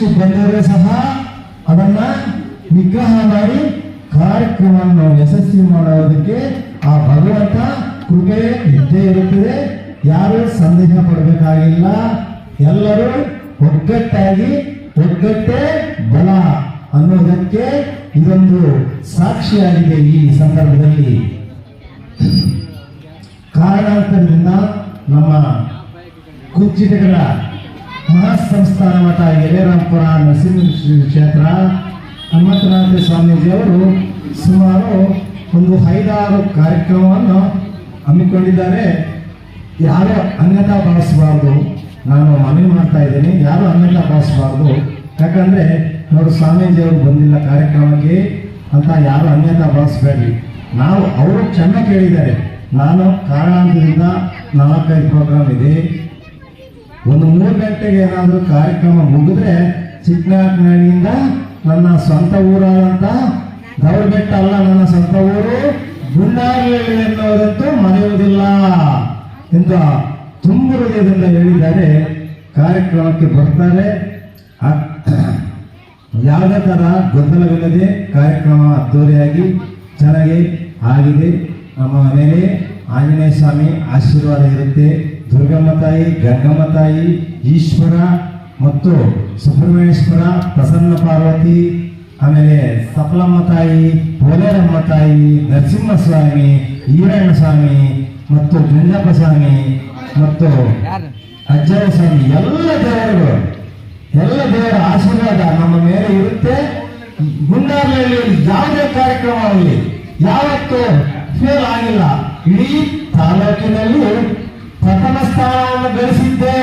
ಹೆಚ್ಚು ಬಂದರೆ ಸಹ ಅದನ್ನ ನಿಗ್ರಹ ಮಾಡಿ ಕಾರ್ಯಕ್ರಮವನ್ನು ಯಶಸ್ವಿ ಮಾಡೋದಕ್ಕೆ ಆ ಭಗವಂತ ಕೃಪೆ ಇದ್ದೇ ಇರುತ್ತದೆ. ಯಾರು ಸಂದೇಹ ಪಡಬೇಕಾಗಿಲ್ಲ. ಎಲ್ಲರೂ ಒಗ್ಗಟ್ಟಾಗಿ ಒಗ್ಗಟ್ಟೇ ಬಲ ಅನ್ನೋದಕ್ಕೆ ಇದೊಂದು ಸಾಕ್ಷಿಯಾಗಿದೆ. ಈ ಸಂದರ್ಭದಲ್ಲಿ ಕಾರಣಾಂತರದಿಂದ ನಮ್ಮ ಕುಂಚಿಟಗಳ ಮಹಾಸಂಸ್ಥಾನ ಮಠ ಯರೇರಾಂಪುರ ನರಸಿಂಹ ಕ್ಷೇತ್ರ ಹನುಮಂತನಾಥ ಸ್ವಾಮೀಜಿಯವರು ಸುಮಾರು ಒಂದು 5-6 ಕಾರ್ಯಕ್ರಮವನ್ನು ಹಮ್ಮಿಕೊಂಡಿದ್ದಾರೆ. ಯಾರು ಅನ್ಯತಾ ಭಾವಿಸಬಾರ್ದು. ನಾನು ಮನವಿ ಮಾಡ್ತಾ ಇದ್ದೀನಿ, ಯಾರು ಅನ್ಯತಾ ಭಾವಿಸಬಾರ್ದು. ಯಾಕಂದ್ರೆ ನೋಡಿ, ಸ್ವಾಮೀಜಿಯವರು ಬಂದಿಲ್ಲ ಕಾರ್ಯಕ್ರಮಕ್ಕೆ ಅಂತ ಯಾರು ಅನ್ಯತಾ ಭಾವಿಸಬೇಡ್ರಿ. ನಾವು ಅವರು ಕ್ಷಮೆ ಕೇಳಿದ್ದಾರೆ. ನಾನು ಕಾರಣಾಂತರದಿಂದ 4-5 ಪ್ರೋಗ್ರಾಮ್ ಇದೆ. ಒಂದು 3 ಗಂಟೆಗೆ ಏನಾದರೂ ಕಾರ್ಯಕ್ರಮ ಮುಗಿದ್ರೆ ಚಿಕ್ಕನಾಯಕನಹಳ್ಳಿಯಿಂದ ನನ್ನ ಸ್ವಂತ ಊರಾದಂತ ದೌರ್ಬೆಟ್ಟ ಅಲ್ಲ, ನನ್ನ ಸ್ವಂತ ಊರು ಗುಂಡಾರಹಳ್ಳಿ ಎನ್ನುವುದಂತೂ ಮರೆಯುವುದಿಲ್ಲ ಎಂದು ತುಂಬ ಹೃದಯದಿಂದ ಹೇಳಿದ್ದಾರೆ. ಕಾರ್ಯಕ್ರಮಕ್ಕೆ ಬರ್ತಾರೆ. ಯಾವುದೇ ಥರ ಗೊಂದಲವಿಲ್ಲದೆ ಕಾರ್ಯಕ್ರಮ ಅದ್ದೂರಿಯಾಗಿ ಚೆನ್ನಾಗಿ ಆಗಿದೆ. ನಮ್ಮ ಮನೆಯಲ್ಲಿ ಆಂಜನೇಯ ಸ್ವಾಮಿ ಆಶೀರ್ವಾದ ಇರುತ್ತೆ. ದುರ್ಗಮ್ಮ ತಾಯಿ, ಗಂಗಮ್ಮ ತಾಯಿ, ಈಶ್ವರ ಮತ್ತು ಸುಬ್ರಹ್ಮಣ್ಯೇಶ್ವರ, ಪ್ರಸನ್ನ ಪಾರ್ವತಿ, ಆಮೇಲೆ ಸಫಲಮ್ಮ ತಾಯಿ, ಪೋಲೇರಮ್ಮ ತಾಯಿ, ನರಸಿಂಹಸ್ವಾಮಿ, ಈರಣ್ಣ ಸ್ವಾಮಿ ಮತ್ತು ಗುಂಡಪ್ಪ ಸ್ವಾಮಿ ಮತ್ತು ಅಜ್ಜಯ್ಯ ಸ್ವಾಮಿ, ಎಲ್ಲ ದೇವರ ಆಶೀರ್ವಾದ ನಮ್ಮ ಮೇಲೆ ಇರುತ್ತೆ. ಗುಂಡಾರಹಳ್ಳಿಯಲ್ಲಿ ಯಾವುದೇ ಕಾರ್ಯಕ್ರಮ ಆಗಲಿ ಯಾವತ್ತೂ ಫೇಲ್ ಆಗಿಲ್ಲ. ಇಡೀ ತಾಲೂಕಿನಲ್ಲಿ ಪ್ರಥಮ ಸ್ಥಾನ ಗಳಿಸಿದ್ದೆ.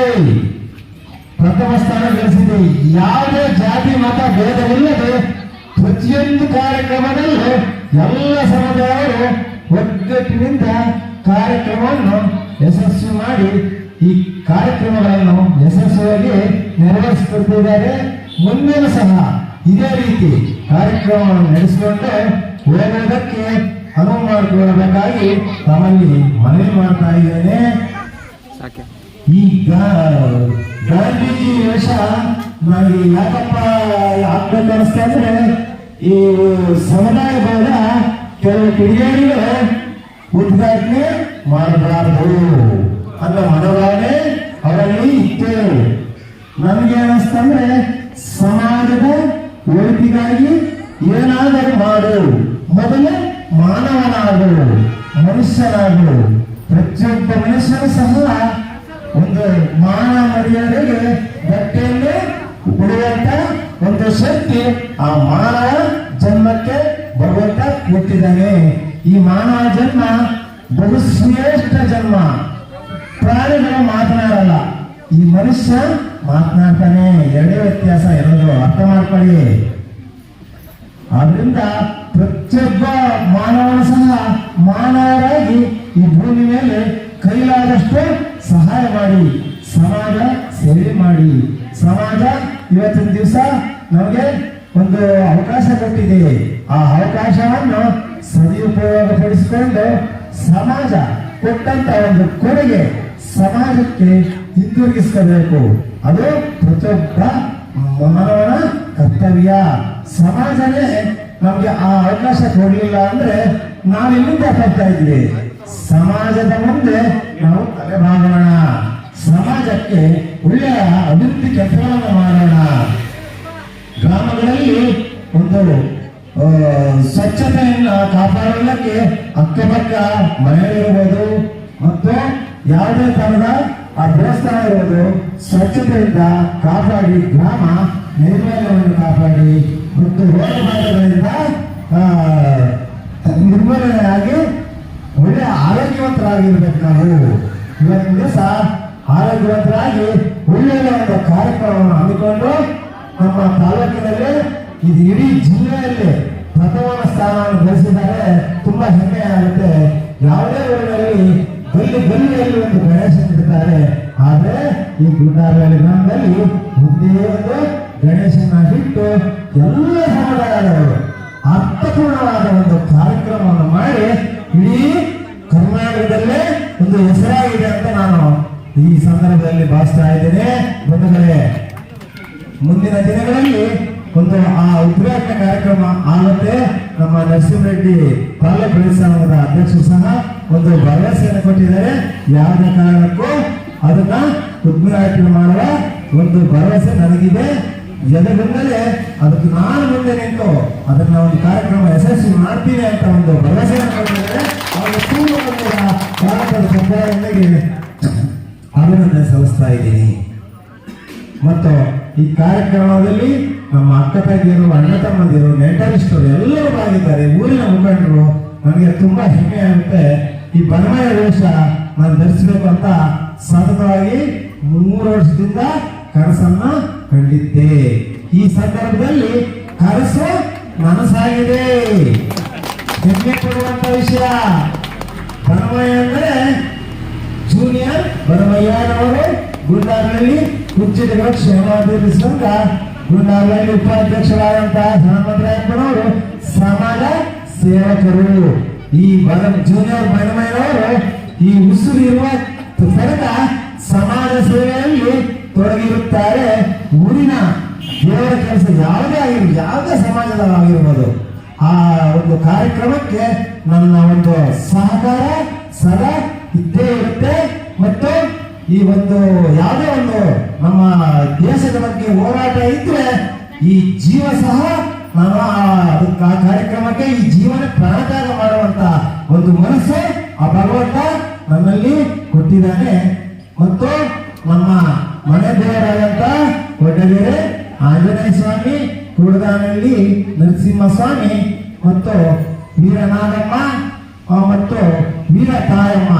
ಯಾವುದೇ ಜಾತಿ ಮತ ಭೇದವಿಲ್ಲದೆ ಪ್ರತಿಯೊಂದು ಕಾರ್ಯಕ್ರಮದಲ್ಲೂ ಎಲ್ಲ ಸಮುದಾಯರು ಒಗ್ಗಟ್ಟಿನಿಂದ ಕಾರ್ಯಕ್ರಮವನ್ನು ಯಶಸ್ವಿ ಮಾಡಿ ಈ ಕಾರ್ಯಕ್ರಮಗಳನ್ನು ಯಶಸ್ವಿಯಾಗಿ ನೆರವೇರಿಸುತ್ತಿದ್ದಾರೆ. ಮುಂದಿನ ಸಹ ಇದೇ ರೀತಿ ಕಾರ್ಯಕ್ರಮವನ್ನು ನಡೆಸಿಕೊಂಡು ಹೋಗೋದಕ್ಕೆ ಅನುವು ಮಾಡಿಕೊಳ್ಳಬೇಕಾಗಿ ತಮ್ಮಲ್ಲಿ ಮನವಿ ಮಾಡ್ತಾ ಇದ್ದೇನೆ. ಈಗ ಗಾಂಧೀಜಿ ವೇಷ ನನಗೆ ಯಾಕಪ್ಪ ಆಗ್ಬೇಕು ಅನಿಸ್ತಾ ಅಂದ್ರೆ, ಈ ಸಮುದಾಯ ಭವನ ಕೆಲವು ಕಿಡಿಗೇಡಿಗಳು ಉದ್ಘಾಟನೆ ಮಾಡಬಾರದು ಅನ್ನೋ ಮನೋಭಾವನೆ ಅವರಲ್ಲಿ ಇತ್ತು. ನನಗೆ ಅನಿಸ್ತಂದ್ರೆ ಸಮಾಜದ ಒಳಿತಿಗಾಗಿ ಏನಾದರೂ ಮಾಡು, ಮೊದಲು ಮಾನವನಾಗು, ಮನುಷ್ಯನಾಗು. ಪ್ರತಿಯೊಬ್ಬ ಮನುಷ್ಯನು ಸಹ ಒಂದು ಮಾನ ಮರ್ಯಾದೆಗೆ ಬಟ್ಟೆಯನ್ನು ಉಡುವಂತ ಒಂದು ಶಕ್ತಿ ಆ ಮಾನವ ಜನ್ಮಕ್ಕೆ ಭಗವಂತ ಕೊಟ್ಟಿದ್ದಾನೆ. ಈ ಮಾನವ ಜನ್ಮ ಬಹುಶ್ರೇಷ್ಠ ಜನ್ಮ. ಪ್ರಾಣಿಗಳು ಮಾತನಾಡಲ್ಲ, ಈ ಮನುಷ್ಯ ಮಾತನಾಡ್ತಾನೆ. ಎರಡೇ ವ್ಯತ್ಯಾಸ ಇರೋದು, ಅರ್ಥ ಮಾಡ್ಕೊಳ್ಳಿ. ಆದ್ರಿಂದ ಪ್ರತಿಯೊಬ್ಬ ಮಾನವನು ಸಹ ಮಾನವರಾಗಿ ಈ ಭೂಮಿ ಮೇಲೆ ಕೈಲಾದಷ್ಟು ಸಹಾಯ ಮಾಡಿ, ಸಮಾಜ ಸೇವೆ ಮಾಡಿ. ಸಮಾಜ ಇವತ್ತಿನ ದಿವಸ ನಮಗೆ ಒಂದು ಅವಕಾಶ ಕೊಟ್ಟಿದೆ. ಆ ಅವಕಾಶವನ್ನು ಸದುಪಯೋಗಪಡಿಸಿಕೊಂಡು ಸಮಾಜ ಕೊಟ್ಟಂತ ಒಂದು ಕೊಡುಗೆ ಸಮಾಜಕ್ಕೆ ಹಿಂದಿರುಗಿಸಬೇಕು. ಅದು ಪ್ರತಿಯೊಬ್ಬ ಮಾನವನ ಕರ್ತವ್ಯ. ಸಮಾಜನೇ ನಮ್ಗೆ ಆ ಅವಕಾಶ ಕೊಡಲಿಲ್ಲ ಅಂದ್ರೆ ನಾವೆಲ್ಲಿಂದ ಹೋಗ್ತಾ ಇದ್ವಿ? ಸಮಾಜದ ಮುಂದೆ ನಾವು ತಲೆಬಾಗೋಣ. ಸಮಾಜಕ್ಕೆ ಒಳ್ಳೆಯ ಅಭಿವೃದ್ಧಿ ಕೆಲಸಗಳನ್ನು ಮಾಡೋಣ. ಗ್ರಾಮಗಳಲ್ಲಿ ಒಂದು ಸ್ವಚ್ಛತೆಯನ್ನು ಕಾಪಾಡಲಿಕ್ಕೆ ಅಕ್ಕಪಕ್ಕ ಮನೆಗಳಿರ್ಬೋದು ಮತ್ತು ಯಾವುದೇ ತರಹದ ಆ ದೇವಸ್ಥಾನ ಇರ್ಬೋದು, ಸ್ವಚ್ಛತೆಯಿಂದ ಕಾಪಾಡಿ, ಗ್ರಾಮ ನೈರ್ಮಲ್ಯವನ್ನು ಕಾಪಾಡಿ ಮತ್ತು ರೋಗ ಬಾಧೆಗಳಿಂದ ನಿರ್ಮೂಲನೆಯಾಗಿ ಒಳ್ಳೆ ಆರೋಗ್ಯವಂತರಾಗಿರ್ಬೇಕು. ನಾವು ಇವತ್ತಿನ ದಿವಸ ಆರೋಗ್ಯವಂತರಾಗಿ ಒಳ್ಳೆಯ ಒಂದು ಕಾರ್ಯಕ್ರಮವನ್ನು ಹಮ್ಮಿಕೊಂಡು ನಮ್ಮ ತಾಲೂಕಿನಲ್ಲಿ ಇದು ಇಡೀ ಜಿಲ್ಲೆಯಲ್ಲಿ ಪ್ರಥಮ ಸ್ಥಾನವನ್ನು ಗಳಿಸಿದ್ದಾರೆ. ತುಂಬಾ ಹೆಮ್ಮೆ ಆಗುತ್ತೆ. ಯಾವುದೇ ಊರಿನಲ್ಲಿ ಗಲ್ಲಿಯಲ್ಲಿ ಒಂದು ಗಣೇಶ ಇಡ್ತಾರೆ, ಆದ್ರೆ ಈ ಗುಂಡಾರಹಳ್ಳಿ ಗ್ರಾಮದಲ್ಲಿ ಒಂದೇ ಒಂದು ಗಣೇಶನ ಬಿಟ್ಟು ಎಲ್ಲ ಸಮುದಾಯದವರು ಅರ್ಥಪೂರ್ಣವಾದ ಒಂದು ಕಾರ್ಯಕ್ರಮವನ್ನು ಮಾಡಿ ಇಡೀ ಕರ್ನಾಟಕದಲ್ಲೇ ಒಂದು ಹೆಸರಾಗಿದೆ ಅಂತ ನಾನು ಈ ಸಂದರ್ಭದಲ್ಲಿ ಭಾವಿಸ್ತಾ ಇದ್ದೇನೆ. ಬಂಧುಗಳೇ, ಮುಂದಿನ ದಿನಗಳಲ್ಲಿ ಒಂದು ಆ ಉದ್ಘಾಟನಾ ಕಾರ್ಯಕ್ರಮ ಆಗುತ್ತೆ. ನಮ್ಮ ನರಸಿಂಹರೆಡ್ಡಿ ತಾಲೂಕು ರೈತ ಸಂಘದ ಅಧ್ಯಕ್ಷರು ಸಹ ಒಂದು ಭರವಸೆಯನ್ನು ಕೊಟ್ಟಿದ್ದಾರೆ. ಯಾವುದೇ ಕಾರಣಕ್ಕೂ ಅದನ್ನ ಉದ್ಘಾಟನೆ ಮಾಡುವ ಒಂದು ಭರವಸೆ ನನಗಿದೆ. ಎದರಿಂದಲೇ ಅದಕ್ಕೆ ನಾನು ಮುಂದೆ ನಿಂತು ಅದನ್ನ ಒಂದು ಕಾರ್ಯಕ್ರಮ ಯಶಸ್ವಿ ಮಾಡ್ತೀನಿ ಅಂತ ಒಂದು ಭರವಸೆಯನ್ನು ಕೊಟ್ಟಿದ್ದಾರೆ. ಭಾರತದ ಸಮುದಾಯಗಳಿಗೆ ಅಭಿನಂದನೆ ಸಲ್ಲಿಸ್ತಾ ಇದ್ದೀನಿ. ಮತ್ತು ಈ ಕಾರ್ಯಕ್ರಮದಲ್ಲಿ ನಮ್ಮ ಅಕ್ಕ ತಂಗಿಯರು, ಅಣ್ಣ ತಮ್ಮಂದಿರು, ನೆಂಟರಿಷ್ಟರು ಎಲ್ಲರೂ ಭಾಗಿದ್ದಾರೆ. ಊರಿನ ಮುಖಂಡರು. ನನಗೆ ತುಂಬಾ ಹೆಮ್ಮೆ ಆಗುತ್ತೆ. ಈ ಬನಮಯ ವೇಷ ನಾನು ಧರಿಸಬೇಕು ಅಂತ ಸತತವಾಗಿ 3 ವರ್ಷದಿಂದ ಕನಸನ್ನ ಕಂಡಿದ್ದೆ. ಈ ಸಂದರ್ಭದಲ್ಲಿ ಕನಸು ನನಸಾಗಿದೆ. ಹೆಮ್ಮೆ ಪಡುವಂತ ವಿಷಯ. ಬನಮಯ್ಯ ಅಂದ್ರೆ ಜೂನಿಯರ್ ಬನಮಯ್ಯನವರು ಗುಂಡಾರ್ನಲ್ಲಿ ಕುಚ್ಚಿಟಗಳ ಕ್ಷೇಮಾಭಿವೃದ್ಧಿ ಸಂಘ ಗುಂಡಾರ್ನಲ್ಲಿ ಉಪಾಧ್ಯಕ್ಷರಾದಂತಹ ಹನುಮಂತರಾಯಪ್ಪನವರು ಸಮಾಜ ಸೇವಕರು. ಈ ಜೂನಿಯರ್ ಬನಮಯ್ಯನವರು ಈ ಉಸುರಿರುವ ತನಕ ಸಮಾಜ ಸೇವೆಯಲ್ಲಿ ತೊಡಗಿರುತ್ತಾರೆ. ಊರಿನ ದೇವರ ಕೆಲಸ ಯಾವುದೇ ಸಮಾಜದವಾಗಿರ್ಬೋದು ಆ ಒಂದು ಕಾರ್ಯಕ್ರಮಕ್ಕೆ ನನ್ನ ಒಂದು ಸಹಕಾರ ಸದಾ ಇದ್ದೇ ಇರುತ್ತೆ. ಮತ್ತು ಈ ಒಂದು ಯಾವುದೇ ಒಂದು ನಮ್ಮ ದೇಶದ ಬಗ್ಗೆ ಹೋರಾಟ ಇದ್ರೆ ಈ ಜೀವ ಸಹ ನಾನು ಆ ಕಾರ್ಯಕ್ರಮಕ್ಕೆ ಈ ಜೀವನ ಪ್ರಾಣತ್ಯಾಗ ಮಾಡುವಂತ ಒಂದು ಮನಸ್ಸು ಆ ಭಗವಂತ ನನ್ನಲ್ಲಿ ಕೊಟ್ಟಿದ್ದಾನೆ. ಮತ್ತು ನಮ್ಮ ಮನೆ ದೇವರಾದಂತ ಒಡ್ಡಗೆರೆ ಆಂಜನೇಯ ಸ್ವಾಮಿ, ಕುಡದಾನಹಳ್ಳಿ ನರಸಿಂಹಸ್ವಾಮಿ ಮತ್ತು ವೀರನಾಗಮ್ಮ ಮತ್ತು ವೀರ ತಾಯಮ್ಮ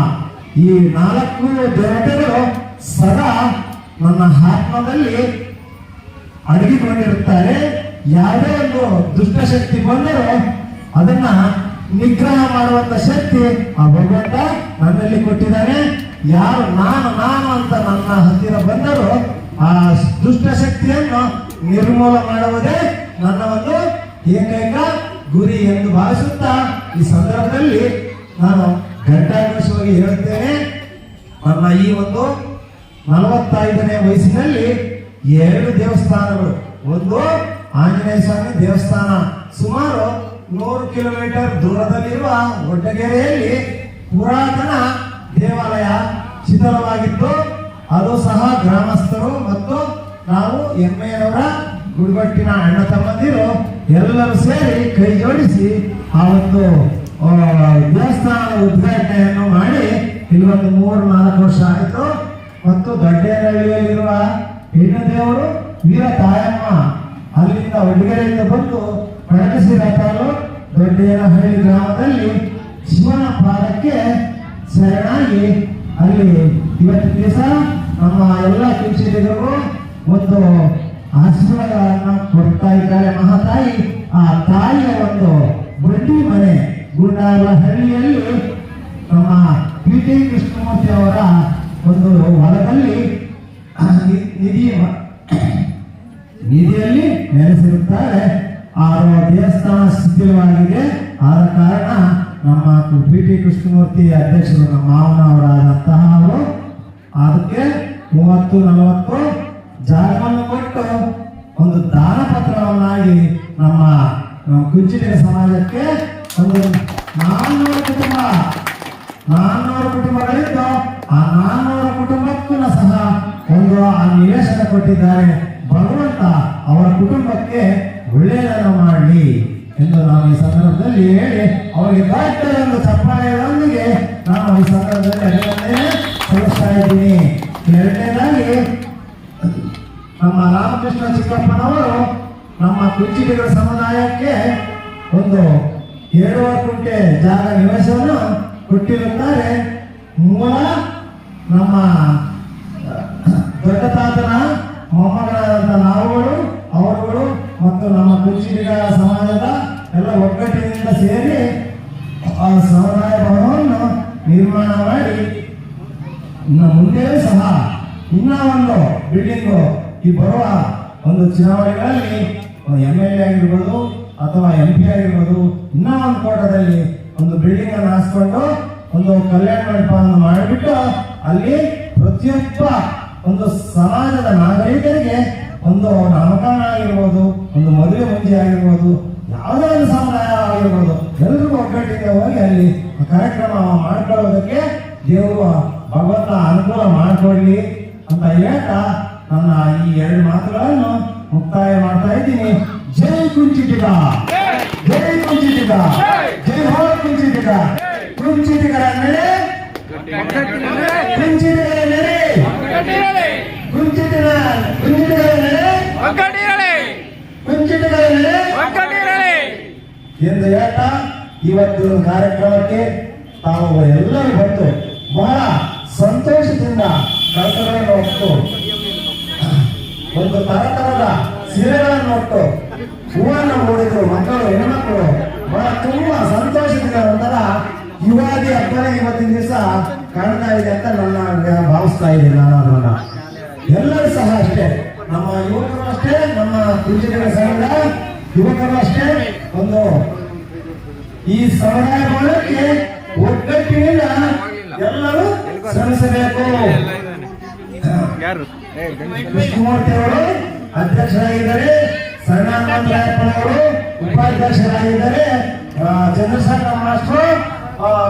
ಈ 4 ದೇವತೆಗಳು ಸದಾ ನನ್ನ ಆತ್ಮದಲ್ಲಿ ಅಡಗಿಕೊಂಡಿರುತ್ತಾರೆ. ಯಾವುದೇ ಒಂದು ದುಷ್ಟಶಕ್ತಿ ಬಂದರೂ ಅದನ್ನ ನಿಗ್ರಹ ಮಾಡುವಂತ ಶಕ್ತಿ ಆ ಭಗವಂತ ನನ್ನಲ್ಲಿ ಕೊಟ್ಟಿದ್ದಾನೆ. ಯಾರು ನಾನು ಅಂತ ನನ್ನ ಹತ್ತಿರ ಬಂದರೂ ಆ ದುಷ್ಟಶಕ್ತಿಯನ್ನು ನಿರ್ಮೂಲ ಮಾಡುವುದೇ ನನ್ನ ಒಂದು ಏಕೈಕ ಗುರಿ ಎಂದು ಭಾವಿಸುತ್ತಾ ಈ ಸಂದರ್ಭದಲ್ಲಿ ನಾನು ಘಂಟಾಘೋಷವಾಗಿ ಹೇಳುತ್ತೇನೆ. ನನ್ನ ಈ ಒಂದು 45ನೇ ವಯಸ್ಸಿನಲ್ಲಿ 2 ದೇವಸ್ಥಾನಗಳು. ಒಂದು ಆಂಜನೇಯ ಸ್ವಾಮಿ ದೇವಸ್ಥಾನ ಸುಮಾರು 100 ಕಿಲೋಮೀಟರ್ ದೂರದಲ್ಲಿರುವ ಒಡ್ಡಗೆರೆಯಲ್ಲಿ ಪುರಾತನ ದೇವಾಲಯ ಶಿಥಿಲವಾಗಿತ್ತು. ಅದು ಸಹ ಗ್ರಾಮಸ್ಥರು ಮತ್ತು ನಾವು ಎಮ್ಮೆಯವರ ಗುಡಿಗಟ್ಟಿನ ಅಣ್ಣ ತಮ್ಮಂದಿರು ಎಲ್ಲರೂ ಸೇರಿ ಕೈ ಜೋಡಿಸಿ ಆ ಒಂದು ದೇವಸ್ಥಾನದ ಉದ್ಘಾಟನೆಯನ್ನು ಮಾಡಿ ಇಲ್ಲೊಂದು 3-4 ವರ್ಷ ಆಯಿತು. ಮತ್ತು ದೊಡ್ಡೇನಹಳ್ಳಿಯಲ್ಲಿರುವ ಹೆಣ್ಣು ದೇವರು ವೀರ ತಾಯಮ್ಮ ಅಲ್ಲಿಂದ ಒಡ್ಡಗೆರೆಯಿಂದ ಬಂದು ಪ್ರಕಟಿಸಿದ ತಾನು ದೊಡ್ಡೇನಹಳ್ಳಿ ಗ್ರಾಮದಲ್ಲಿ ಶಿವನ ಪಾದಕ್ಕೆ ಶರಣಾಗಿ ಅಲ್ಲಿ ಇವತ್ತು ದಿವಸ ನಮ್ಮ ಎಲ್ಲ ಕಿಂಚಿಡಿಗರು ಒಂದು ಆಶೀರ್ವಾದವನ್ನು ಕೊಡ್ತಾ ಇದ್ದಾರೆ ಮಹಾತಾಯಿ. ಆ ತಾಯಿಯ ಒಂದು ಬಂಡಿ ಮನೆ ಗುಂಡಾರಹಳ್ಳಿಯಲ್ಲಿ ನಮ್ಮ ಪಿ ಟಿ ಕೃಷ್ಣಮೂರ್ತಿ ಅವರ ಒಂದು ಹೊಲದಲ್ಲಿ ನಿಧಿಯಲ್ಲಿ ನೆಲೆಸಿರುತ್ತಾರೆ. ಆ ದೇವಸ್ಥಾನ ಶಿಥಿಲವಾಗಿದೆ. ಆದ ಕಾರಣ ನಮ್ಮ ಪಿ ಟಿ ಕೃಷ್ಣಮೂರ್ತಿ ಅಧ್ಯಕ್ಷರು ನಮ್ಮ ಮಾವನವರಾದಂತಹ ಅವರು ಅದಕ್ಕೆ 30-40 ಜಾಗವನ್ನು ಕೊಟ್ಟು ಒಂದು ದಾನ ಪತ್ರವನ್ನಾಗಿ ನಮ್ಮ ಕುಂಚಿಟಿಗ ಸಮಾಜಕ್ಕೆ ಒಂದು 400 ಕುಟುಂಬಗಳಿದ್ದು ಆ 400 ಕುಟುಂಬಕ್ಕೂ ಸಹ ಒಂದು ಆ ನಿವೇಶನ ಕೊಟ್ಟಿದ್ದಾರೆ. ಭಗವಂತ ಅವರ ಕುಟುಂಬಕ್ಕೆ ಒಳ್ಳೆಯದನ್ನು ಮಾಡಲಿ ಎಂದು ನಾವು ಈ ಸಂದರ್ಭದಲ್ಲಿ ಹೇಳಿ ಅವರಿಗೆ ದೊಡ್ಡ ಒಂದು ಚಪ್ಪಾಳೆಯೊಂದಿಗೆ ನಾನು ಈ ಸಂದರ್ಭದಲ್ಲಿ ಅಭಿನಂದನೆ ಸಲ್ಲಿಸ್ತಾ ಇದ್ದೀನಿ. ಎರಡನೇದಾಗಿ ನಮ್ಮ ರಾಮಕೃಷ್ಣ ಚಿಕ್ಕಪ್ಪನವರು ನಮ್ಮ ಕುಂಚಿಟಿಗರ ಸಮುದಾಯಕ್ಕೆ ಒಂದು 7 ಗುಂಟೆ ಜಾಗ ನಿವೇಶವನ್ನು ಕೊಟ್ಟಿರುತ್ತಾರೆ. ಮೂಲ ನಮ್ಮ ದೊಡ್ಡ ತಾತನ ಮೊಮ್ಮಗಳಾದಂಥ ನಾವುಗಳು ಅವರುಗಳು ಮತ್ತು ನಮ್ಮ ಕುಂಚಿಟಿಗ ಸಮಾಜದ ಎಲ್ಲ ಒಗ್ಗಟ್ಟಿನಿಂದ ಸೇರಿ ಆ ಸಮುದಾಯ ಭವನವನ್ನು ನಿರ್ಮಾಣ ಮಾಡಿ ಇನ್ನು ಮುಂದೆಯೂ ಸಹ ಇನ್ನೂ ಒಂದು ಬಿಲ್ಡಿಂಗು ಈ ಬರುವ ಒಂದು ಚುನಾವಣೆಗಳಲ್ಲಿ MLA ಆಗಿರ್ಬೋದು ಅಥವಾ MP ಆಗಿರ್ಬೋದು ಇನ್ನೂ ಒಂದು ಕೋಟದಲ್ಲಿ ಒಂದು ಬಿಲ್ಡಿಂಗ್ ಅನ್ನು ಹಾಸ್ಕೊಂಡು ಒಂದು ಕಲ್ಯಾಣ ಮಂಟಪವನ್ನು ಮಾಡಿಬಿಟ್ಟು ಅಲ್ಲಿ ಪ್ರತಿಯೊಬ್ಬ ಒಂದು ಸಮಾಜದ ನಾಗರಿಕರಿಗೆ ಒಂದು ನಾಮಕರಣ ಆಗಿರ್ಬೋದು, ಒಂದು ಮದುವೆ ಮುಂಚೆ ಆಗಿರ್ಬೋದು, ಯಾವುದೇ ಒಂದು ಸಮುದಾಯ ಆಗಿರ್ಬೋದು, ಎಲ್ರಿಗೂ ಒಗ್ಗಟ್ಟಿಗೆ ಹೋಗಿ ಅಲ್ಲಿ ಕಾರ್ಯಕ್ರಮ ಮಾಡ್ಕೊಳ್ಳೋದಕ್ಕೆ ದೇವರು ಭಗವಂತ ಅನುಕೂಲ ಮಾಡಿಕೊಡ್ಲಿ ಅಂತ ಹೇಳ್ತಾ ನನ್ನ ಈ ಎರಡು ಮಾತುಗಳನ್ನು ಮುಕ್ತಾಯ ಮಾಡ್ತಾ ಇದ್ದೀನಿ. ಜೈ ಕುಂಚಿಟಿಗ, ಜೈ ಕುಂಚಿಟಿಗ, ಜೈ ಹೋ ಕುಂಚಿಟಿಗ. ಕುಂಚಿಟಿಗರ ಮೇಲೆ ಕುಂಚಿಟಿಗರ ಮೇಲೆ ಕುಂಚಿಟಿಗರ ಮೇಲೆ ಕುಂಚಿಟಿಗರ ಮೇಲೆ ಎಂದು ಹೇಳ್ತಾ ಇವತ್ತು ಕಾರ್ಯಕ್ರಮಕ್ಕೆ ತಾವು ಎಲ್ಲರೂ ಬಂದು ಬಹಳ ಸಂತೋಷದಿಂದ ಕೆಲಸಗಳನ್ನು ಹೊತ್ತು ಒಂದು ತರತರದ ಸೀರೆಗಳನ್ನು ಹೊತ್ತು ಹೂವನ್ನು ಮೂಡಿದ್ರು ಮಕ್ಕಳು ಹೆಣ್ಮಕ್ಕಳು ಬಹಳ ತುಂಬಾ ಸಂತೋಷದಿಂದ ಒಂಥರ ಯುಗಾದಿ ಹಬ್ಬನೇ ಇವತ್ತಿನ ದಿವಸ ಕಾಣ್ತಾ ಇದೆ ಅಂತ ನನ್ನ ಭಾವಿಸ್ತಾ ಇದ್ದೀನಿ. ನಾನು ಅದನ್ನ ಎಲ್ಲರೂ ಸಹ ಅಷ್ಟೇ, ನಮ್ಮ ಯುವಕರು ಅಷ್ಟೇ, ನಮ್ಮ ಕುಂಚಿಟಿಗ ಸಂಘದ ಯುವಕರು ಅಷ್ಟೇ, ಒಂದು ಈ ಸಮುದಾಯ ಭವನಕ್ಕೆ ಒಗ್ಗಟ್ಟಿನಿಂದ ಎಲ್ಲರೂ ಶ್ರಮಿಸಬೇಕು. ಕೃಷ್ಣಮೂರ್ತಿ ಅವರು ಅಧ್ಯಕ್ಷರಾಗಿದ್ದಾರೆ, ಸಣ್ಣರಾಯಪ್ಪನವರು ಉಪಾಧ್ಯಕ್ಷರಾಗಿದ್ದಾರೆ, ಚಂದ್ರಶೇಖರ್ ಮಾಸ್ಟರ್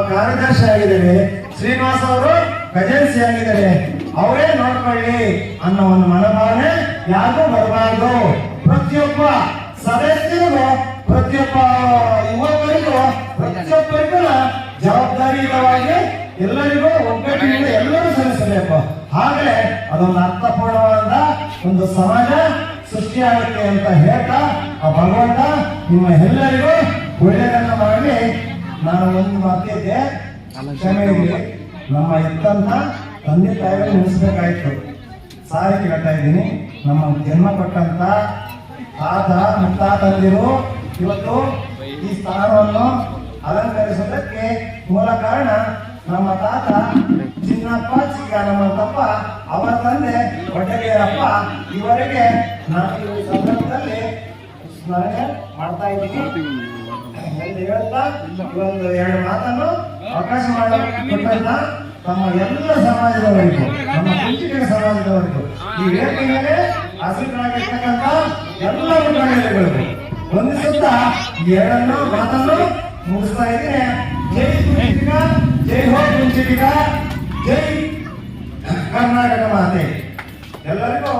ಕಾರ್ಯದರ್ಶಿ ಆಗಿದ್ದಾರೆ, ಶ್ರೀನಿವಾಸ್ ಅವರು ಖಜಾನ್ಸಿ ಆಗಿದ್ದಾರೆ. ಅವರೇ ನೋಡ್ಕೊಳ್ಳಿ ಅನ್ನೋ ಒಂದು ಮನೋಭಾವನೆ ಯಾರಿಗೂ ಬರಬಾರದು. ಪ್ರತಿಯೊಬ್ಬ ಸದಸ್ಯರಿಗೂ, ಪ್ರತಿಯೊಬ್ಬ ಯುವಕರಿಗೂ, ಪ್ರತಿಯೊಬ್ಬರಿಗೂ ಜವಾಬ್ದಾರಿಯುತವಾಗಿ ಎಲ್ಲರಿಗೂ ಒಗ್ಗಟ್ಟಿನಿಂದ ಎಲ್ಲರೂ ಶ್ರಮಿಸಬೇಕು. ಹಾಗೆ ಅದೊಂದು ಅರ್ಥಪೂರ್ಣವಾದ ಒಂದು ಸಮಾಜ ಸೃಷ್ಟಿಯಾಗುತ್ತೆ ಅಂತ ಹೇಳ್ತಾ ಆ ಭಗವಂತ ನಿಮ್ಮ ಎಲ್ಲರಿಗೂ ಒಳ್ಳೆಯದನ್ನು ಮಾಡಿ. ನಾನು ಒಂದು ಮಾತಿದ್ದೆ, ಕ್ಷಮೆ ಇರಲಿ, ನಮ್ಮ ಎತ್ತಂತ ತಂದೆ ತಾಯಿಗಳು ನೆನೆಸ್ಬೇಕಾಯ್ತು. ಸಾರಿ ಕೇಳ್ತಾ ಇದ್ದೀನಿ, ನಮ್ಮ ಜನ್ಮ ಕೊಟ್ಟಂತ ತಾತ ಮುತ್ತಾತಂದಿರು ಇವತ್ತು ಈ ಸ್ಥಾನವನ್ನು ಅಲಂಕರಿಸೋದಕ್ಕೆ ಮೂಲ ಕಾರಣ ನಮ್ಮ ತಾತ ಚಿನ್ನಪ್ಪ ಚಿಕ್ಕನಮ್ಮಪ್ಪ, ಅವರ ತಂದೆ ಒಡ್ಡಗೇರಪ್ಪ. ಇವರಿಗೆ ನಾನು ಈ ಸಂದರ್ಭದಲ್ಲಿ ಸ್ಮರಣೆ ಮಾಡ್ತಾ ಇದ್ದೀನಿ ಎಂದು ಹೇಳ್ತಾ ಒಂದು ಎರಡು ಮಾತನ್ನು ಅವಕಾಶ ಮಾಡಿಕೊಟ್ಟಂತ ತಮ್ಮ ಎಲ್ಲ ಸಮಾಜದವರಿಗೂ, ನಮ್ಮ ಕುಂಚಿಟಿಗ ಸಮಾಜದವರಿಗೂ, ಈ ವೇದಿಕೆ ಮೇಲೆ ಆಸೀನರಾಗಿರ್ತಕ್ಕಂಥ ಎಲ್ಲ ಮುಖಂಡರುಗಳಿಗೂ ವಂದಿಸುತ್ತಾ ಈ ಎರಡನ್ನು ಮಾತನ್ನು ಮುಗಿಸ್ತಾ ಇದ್ದೀನಿ. ಜೈ ಕುಂಚಿಟಿಗ, ಜೈ ಹೋ ಕುಂಚಿಟಿಗ, ಜೈ ಕರ್ನಾಟಕ ಮಾತೆ. ಎಲ್ಲರಿಗೂ